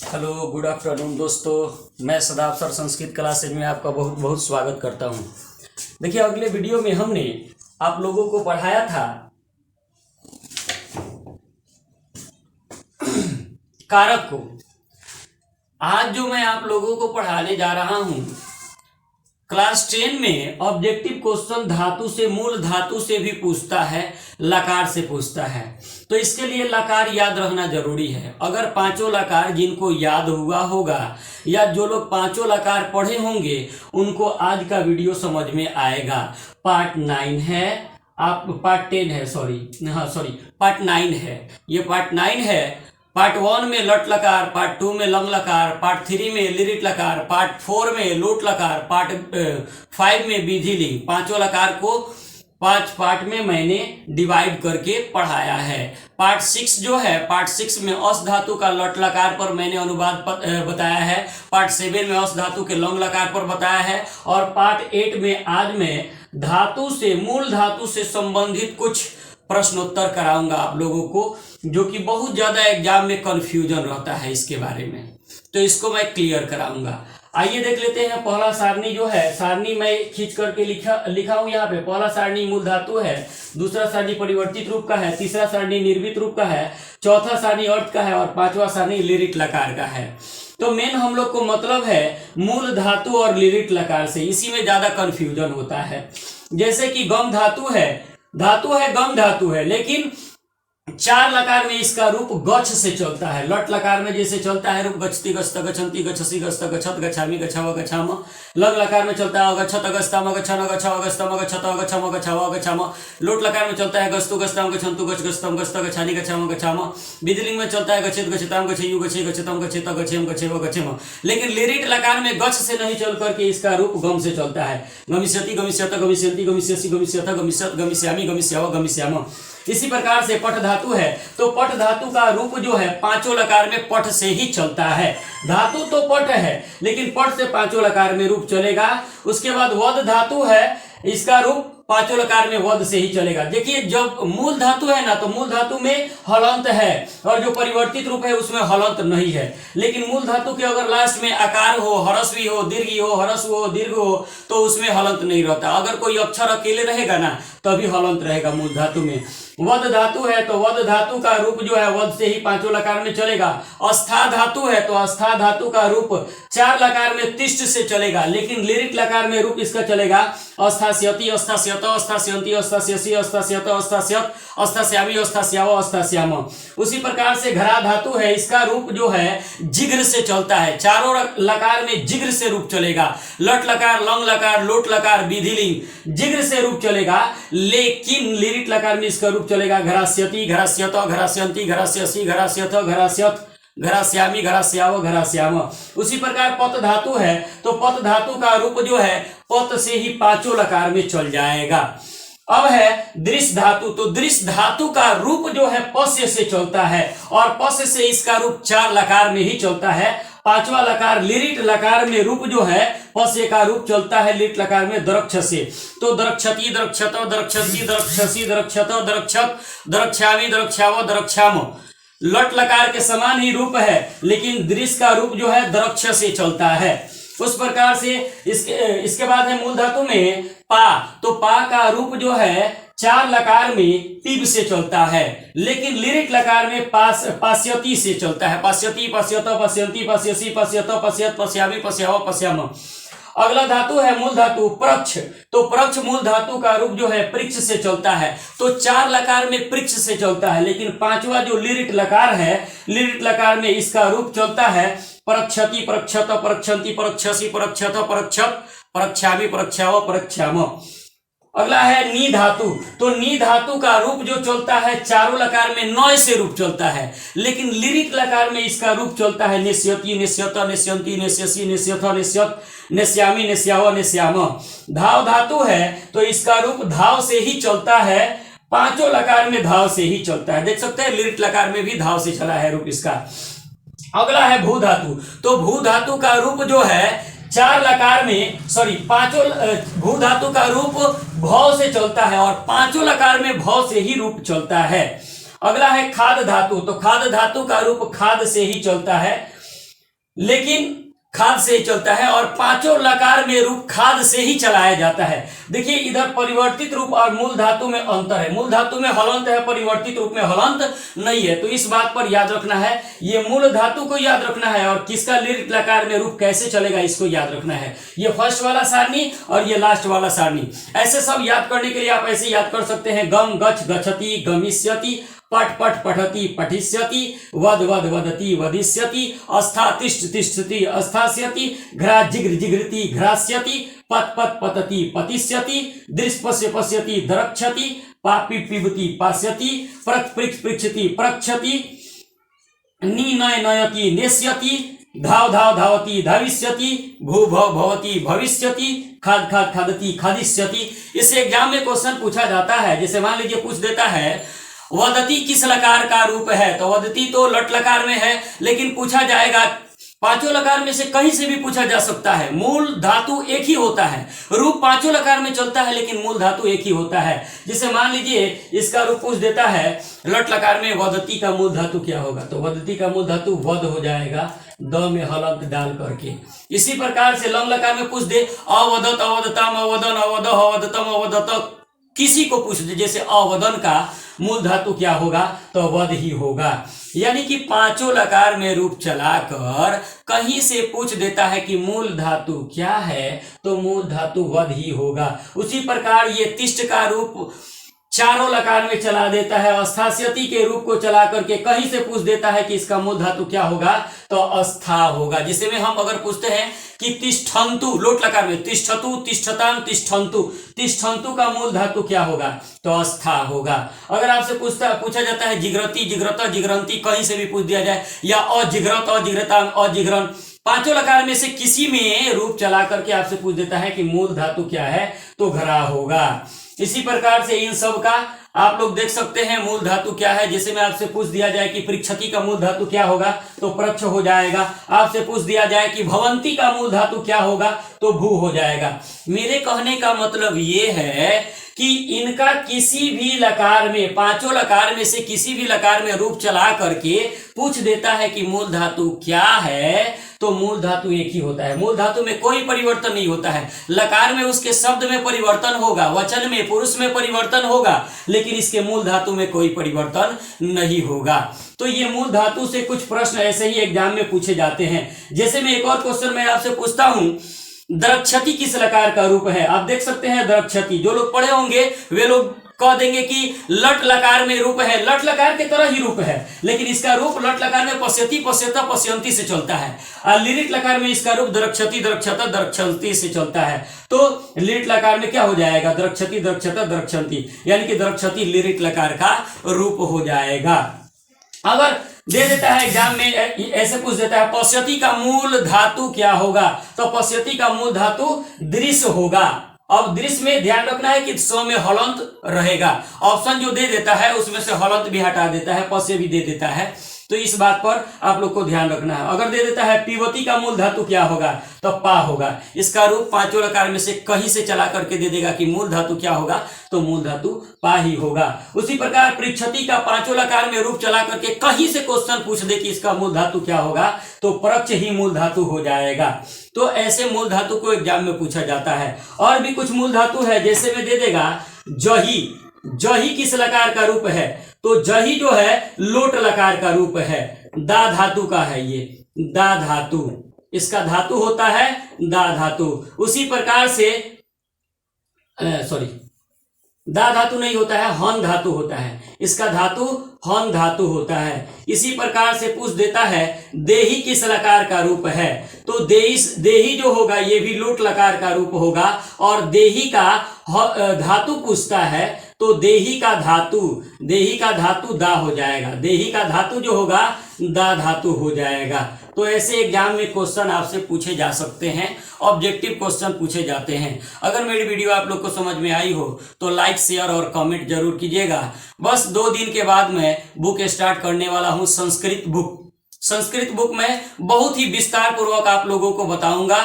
Hello good afternoon दोस्तों, मैं सदाब sir Sanskrit classes में आपका बहुत बहुत स्वागत करता हूं। देखिए, अगले वीडियो में हमने आप लोगों को पढ़ाया था कारक को। आज जो मैं आप लोगों को पढ़ाने जा रहा हूं, क्लास 10 में ऑब्जेक्टिव क्वेश्चन धातु से, मूल धातु से भी पूछता है, लकार से पूछता है। तो इसके लिए लकार याद रहना जरूरी है। अगर पांचों लकार जिनको याद हुआ होगा या जो लोग पांचों लकार पढ़े होंगे उनको आज का वीडियो समझ में आएगा। पार्ट 9 है, आप पार्ट 10 है, पार्ट 9 है, ये पार्ट 9 है। पार्ट 1 में लट लकार, पार्ट 2 में लंग लकार, पार्ट 3 में लिरिट लकार, पार्ट 4 में लोट लकार, पार्ट 5 में विधि लिंग। पांचों लकार को 5 पार्ट में मैंने डिवाइड करके पढ़ाया है। पार्ट 6 जो है, पार्ट 6 में अस धातु का लट लकार पर मैंने अनुवाद बताया है। पार्ट 7 में अस धातु के लंग लकार पर बताया है। और पार्ट 8 में आज मैं धातु से, मूल धातु से संबंधित कुछ प्रश्नोत्तर कराऊंगा आप लोगों को, जो कि बहुत ज्यादा एग्जाम में कंफ्यूजन रहता है इसके बारे में, तो इसको मैं क्लियर कराऊंगा। आइए देख लेते हैं। पहला सारणी जो है, सारणी मैं खींच करके लिखा हूं यहाँ पे। पहला सारणी मूल धातु है, दूसरा सारणी परिवर्तित रूप का है, तीसरा सारणी निर्मित रूप का है, चौथा सारणी अर्थ का है और पांचवा सारणी लिरिट लकार का है। तो मेन हम लोग को मतलब है मूल धातु और लिरिट लकार से, इसी में ज्यादा कंफ्यूजन होता है। जैसे कि गम धातु है, गम धातु है, लेकिन 4 लकार में इसका रूप गच्छ से चलता है। लट लकार में जैसे चलता है रूप गच्छति गच्छत गच्छन्ति गच्छसि गच्छत गच्छत गच्छामि गच्छाव गच्छाम। लग लकार में चलता है अगच्छत अगस्ताम अगच्छन अगच्छाव अगस्तम अगच्छत अगच्छम अगच्छाव अगच्छाम। लोट लकार में चलता है गस्तु गस्ताम गच्छन्तु गच्छ गस्तम गस्त गच्छानि गच्छाम गच्छाम। विधिलिंग में चलता है गच्छेत गच्छताम गच्छेयु गच्छे गच्छतम गच्छेत गच्छेम गच्छेव गच्छेम। लेकिन लिरिट लकार में गच्छ से नहीं चल करके इसका रूप गम से चलता है। गमिष्यति गमिष्यत गमिष्यन्ति गमिष्यसि गमिष्यथ गमिष्यत गमिष्यामि गमिष्याव गमिष्याम। इसी प्रकार से पट धातु है, तो पट धातु का रूप जो है पांचों लकार में पट से ही चलता है। धातु तो पट है, लेकिन पट से पांचों लकार में रूप चलेगा। उसके बाद वध धातु है, इसका रूप पांचों लकार में वध से ही चलेगा। देखिए, जब मूल धातु है ना, तो मूल धातु में हलंत है और जो परिवर्तित रूप है उसमें हलंत नहीं है। लेकिन मूल धातु के अगर लास्ट में आकार हो, ह्रस्वी हो, दीर्घ हो, ह्रस्व हो, दीर्घ हो, तो उसमें हलंत नहीं रहता। अगर कोई अक्षर अकेले रहेगा ना, तभी हलंत रहेगा मूल धातु में। वध धातु है, तो वध धातु का रूप जो है वध से ही पांचों लकार में चलेगा। अस्था धातु है, तो अस्था धातु का रूप 4 लकार में तिष्ठ से चलेगा, लेकिन लिरिट लकार में रूप इसका चलेगा अस्तास्यति अस्तास्यत अस्तास्यन्ति अस्तास्यसि अस्तास्यत अस्तास्यत अस्तास्यामि अस्तास्याव अस्तास्याम। उसी प्रकार से घरा धातु है, इसका रूप जो है जिग्र से चलता है। चारों लकार में जिग्र से रूप चलेगा। लट लकार, लंग लकार, लोट लकार, विधिलिंग जिग्र से रूप चलेगा। लेकिन लिरिट लकार में इसका रूप चलेगा घरास्यति घरास्यत घरास्यन्ति घरास्यसि घरास्यथ घरास्यथ घरास्यामि घरास्याव घरास्याम। उसी प्रकार पत धातु है, तो पत धातु का रूप जो है पत से ही पांचों लकार में चल जाएगा। अब है दृश्य धातु, तो दृश्य धातु का रूप जो है पस्य से चलता है और पस्य से इसका रूप 4 लकार में ही चलता है। पांचवा लकार लिरिट लकार में रूप जो है पस्य का रूप चलता है लिरिट लकार में दरक्ष से। तो दरक्षति दरक्षत दरक्षसि दरक्षसि दरक्षत दरक्षत दरक्षामि दरक्षाव दरक्षाम। लट लकार के समान ही रूप है, लेकिन दृश्य का रूप जो है दरक्ष से चलता है। उस प्रकार से इसके बाद है मूल धातु में पा, तो पा का रूप जो है 4 लकार में तिब से चलता है, लेकिन लिरिट लकार में पास्यति से चलता है। पास्यति पश्यत पश्यन्ति पश्यसि पश्यत पश्यत पश्यामि पश्याव पश्याम। अगला धातु है मूल धातु प्रक्ष, तो प्रक्ष मूल धातु का रूप जो है पृक्ष से चलता है। तो 4 लकार में पृक्ष से चलता है, लेकिन पांचवा जो लिरिट लकार है, लिरिट लकार में इसका रूप चलता है परक्षति परक्षत परक्षन्ति परक्षसि परक्षत परक्षत परक्षामि परक्षाव परक्षाम। अगला है नी धातु, तो नी धातु का रूप जो चलता है चारों लकार में नय से रूप चलता है, लेकिन लिरिट लकार में इसका रूप चलता है निस्यति निस्यत निस्यन्ति निस्यसि निस्यथ निस्यत निस्यामि निस्याव निस्याम। धाव धातु है, तो इसका रूप धाव से ही चलता है। पांचों लकार में धाव से ही चलता है। देख सकते हैं लिरिट लकार में भी धाव से चला है रूप इसका। अगला है भू धातु, तो भू धातु का रूप जो है 4 लकार में पांचों भू धातु का रूप भौ से चलता है और पांचों लकार में भौ से ही रूप चलता है। अगला है खाद धातु, तो खाद धातु का रूप खाद से ही चलता है। लेकिन खाद से ही चलता है, और पांचों लकार में रूप खाद से ही चलाया जाता है। देखिए इधर परिवर्तित रूप और मूल धातु में अंतर है, मूल धातु में हलंत है, परिवर्तित रूप में हलंत नहीं है। तो इस बात पर याद रखना है, ये मूल धातु को याद रखना है, और किसका लिरिट लकार में रूप कैसे चलेगा इसको याद रखना है। ये फर्स्ट वाला सारणी और ये लास्ट वाला सारणी, ऐसे सब याद करने के लिए आप ऐसे याद कर सकते हैं, गम गच्छ गच्छति गमिष्यति, पट पट पठति पठिष्यति, वद वद वदति वदिष्यति, अस्था तिष्ठ तिष्ठति अस्थास्यति, घ्रा जिग्र जिघ्रति घ्रास्यति, पत पत पतति पतिष्यति, दृश पश्य पश्यति द्रक्षति, पापी पिबति पास्यति, प्रक्ष पृक्ष पृक्षति प्रक्षति, नी नय नयति नेष्यति, धाव धाव धावति धाविष्यति, भू भव भवति भविष्यति, खाद खाद खादति खादिष्यति। इस एग्जाम में क्वेश्चन पूछा जाता है, जैसे मान लीजिए पूछ देता है वदति किस लकार का रूप है, तो वदति तो लट लकार में है, लेकिन पूछा जाएगा पांचों लकार में से कहीं से भी पूछा जा सकता है, मूल धातु एक ही होता है, रूप पांचों लकार में चलता है लेकिन मूल धातु एक ही होता है। जैसे मान लीजिए इसका रूप पूछ देता है लट लकार में वदति का मूल धातु क्या होगा, तो वदति का मूल धातु वद हो जाएगा, द में हलंत डाल करके। इसी प्रकार से लंग लकार में पूछ दे अवदत अवदतम अवदन अवद अवदतम अवदत, किसी को पूछ दे जैसे अवदन का मूल धातु क्या होगा, तो वद ही होगा। यानी कि पांचों लकार में रूप चलाकर कहीं से पूछ देता है कि मूल धातु क्या है, तो मूल धातु वद ही होगा। उसी प्रकार ये तिष्ठ का रूप चारों लकार में चला देता है, अस्थास्यति के रूप को चला करके कहीं से पूछ देता है कि इसका मूल धातु क्या होगा, तो अस्था होगा। जिसे में हम अगर पूछते हैं कि तिष्ठन्तु लोट लकार में तिष्ठतु तिष्ठताम तिष्ठन्तु, तिष्ठन्तु का मूल धातु क्या होगा, तो अस्था होगा। अगर आपसे पूछा जाता है जिग्रति जिग्रता जिग्रंती, कहीं से भी पूछ दिया जाए, या अजिग्रत अजिग्रताम अजिग्रन, पांचों लकार में से किसी में रूप चला करके आपसे पूछ देता है कि मूल धातु क्या है, तो घरा होगा। इसी प्रकार से इन सब का आप लोग देख सकते हैं मूल धातु क्या है। जैसे में आपसे पूछ दिया जाए कि पृक्षति का मूल धातु क्या होगा, तो प्रक्ष हो जाएगा। आपसे पूछ दिया जाए कि भवंती का मूल धातु क्या होगा, तो भू हो जाएगा। मेरे कहने का मतलब ये है कि इनका किसी भी लकार में, पांचों लकार में से किसी भी लकार में रूप चला करके पूछ देता है कि मूल धातु क्या है, तो मूल धातु एक ही होता है। मूल धातु में कोई परिवर्तन नहीं होता है। लकार में उसके शब्द में परिवर्तन होगा, वचन में पुरुष में परिवर्तन होगा, लेकिन इसके मूल धातु में कोई परिवर्तन नहीं होगा। तो ये मूल धातु से कुछ प्रश्न ऐसे ही एग्जाम में पूछे जाते हैं। जैसे मैं एक और क्वेश्चन मैं आपसे पूछता हूं, द्रक्षति किस लकार का रूप है। आप देख सकते हैं द्रक्षति, जो लोग पढ़े होंगे वे लोग कह देंगे कि लट लकार में रूप है, लट लकार के तरह ही रूप है, लेकिन इसका रूप लट लकार में पश्यति पश्यता पश्यंती से चलता है, और लिरिट लकार में इसका रूप द्रक्षति द्रक्षता द्रक्षंती से चलता है। तो लिरिट लकार में क्या हो जाएगा, द्रक्षति द्रक्षता द्रक्षंती, यानी कि द्रक्षति लिरिट लकार का रूप हो जाएगा। अगर दे देता है एग्जाम में ऐसे पूछ देता है पश्यति का मूल धातु क्या होगा, तो पश्यति का मूल धातु दृश्य होगा। अब दृश्य में ध्यान रखना है कि स्व में हलंत रहेगा। ऑप्शन जो दे देता है उसमें से हलंत भी हटा देता है, पश्य भी दे देता है, तो इस बात पर आप लोग को ध्यान रखना है। अगर दे देता है पिबती का मूल धातु क्या होगा, तो पा होगा। इसका रूप पांचों लकार में से कहीं से चला करके दे देगा कि मूल धातु क्या होगा, तो मूल धातु पा ही होगा। उसी प्रकार पृक्षति का पांचों लकार में रूप चला करके कहीं से क्वेश्चन पूछ दे कि इसका मूल धातु क्या होगा, तो प्रक्ष ही मूल धातु हो जाएगा। तो ऐसे मूल धातु को एग्जाम में पूछा जाता है। और भी कुछ मूल धातु है, जैसे में दे देगा जही, जही किस लकार का रूप है, तो जही जो है लोट लकार का रूप है, दा धातु का है, ये दा धातु, इसका धातु होता है दा धातु। उसी प्रकार से दा धातु नहीं होता है, हन धातु होता है, इसका धातु हन धातु होता है। इसी प्रकार से पूछ देता है देही किस लकार का रूप है, तो देही जो होगा ये भी लोट लकार का रूप होगा, और देही का धातु पूछता है, तो देही का धातु दा हो जाएगा, देही का धातु जो होगा दा धातु हो जाएगा। तो ऐसे एग्जाम में क्वेश्चन आपसे पूछे जा सकते हैं, ऑब्जेक्टिव क्वेश्चन पूछे जाते हैं। अगर मेरी वीडियो आप लोग को समझ में आई हो तो लाइक शेयर और कमेंट जरूर कीजिएगा। बस 2 दिन के बाद मैं बुक स्टार्ट करने वाला हूं, संस्कृत बुक में बहुत ही विस्तार पूर्वक आप लोगों को बताऊंगा।